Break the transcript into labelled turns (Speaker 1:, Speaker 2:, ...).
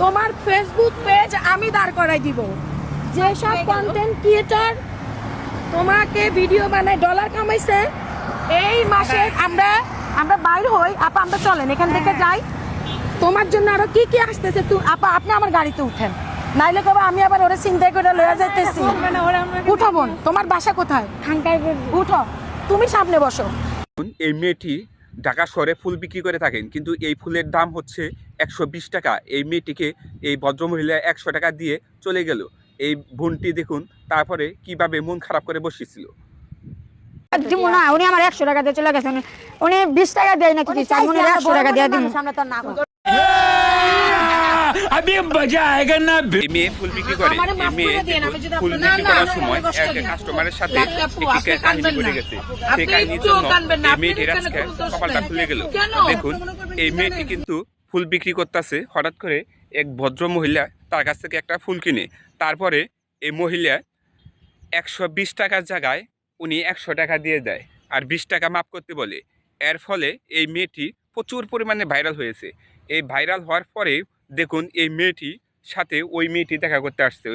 Speaker 1: তোমার Facebook page আমি দাঁড় করাই দিব। যেসব কন্টেন্ট ক্রিয়েটর তোমাকে ভিডিও বানায় ডলার কামাইছে, এই মাসে আমরা বাইর হই আপা, আমরা চলেন এখান থেকে যাই। তোমার জন্য আরো কি কি আসতেছে আপা, আপনি আমার গাড়িতে উঠেন, নাইলে কবে আমি আবার ওরা চিন্তাই করে লয়ে যাইতেছি। উঠো বোন, তোমার বাসা কোথায়? উঠো, তুমি সামনে বসো।
Speaker 2: এই মেয়েটি ঢাকা শহরে ফুল বিক্রি করে থাকেন, কিন্তু এই ফুলের দাম হচ্ছে 120 টাকা। এই মেয়েটিকে এই ভদ্রমহিলা 100 টাকা দিয়ে চলে গেল। এই বোনটি দেখুন তারপরে কিভাবে মন খারাপ করে বসেছিল।
Speaker 3: উনি আমার 100 টাকা দিয়ে চলে গেছেন, উনি 20 টাকা দেয় নাকি 100 টাকা দিয়ে দিন।
Speaker 2: এই মেয়ে ফুল বিক্রি করে, এই মেয়ে ফুল বিক্রি করার সময় এক কাস্টমারের সাথে একটি কাহিনী ঘটে গেছে। সেই কাহিনীর জন্য এই মেয়েটির আজকে কপালটা খুলে গেল। দেখুন এই মেয়েটি কিন্তু ফুল বিক্রি করতেছে, হঠাৎ করে এক ভদ্র মহিলা তার কাছ থেকে একটা ফুল কিনে, তারপরে এই মহিলা 120 টাকার জায়গায় উনি 100 টাকা দিয়ে দেয় আর 20 টাকা মাফ করতে বলে। এর ফলে এই মেয়েটি প্রচুর পরিমাণে ভাইরাল হয়েছে। এই ভাইরাল হওয়ার পরে দেখুন এই মেয়েটির সাথে ওই মেয়েটি দেখা করতে আসছে।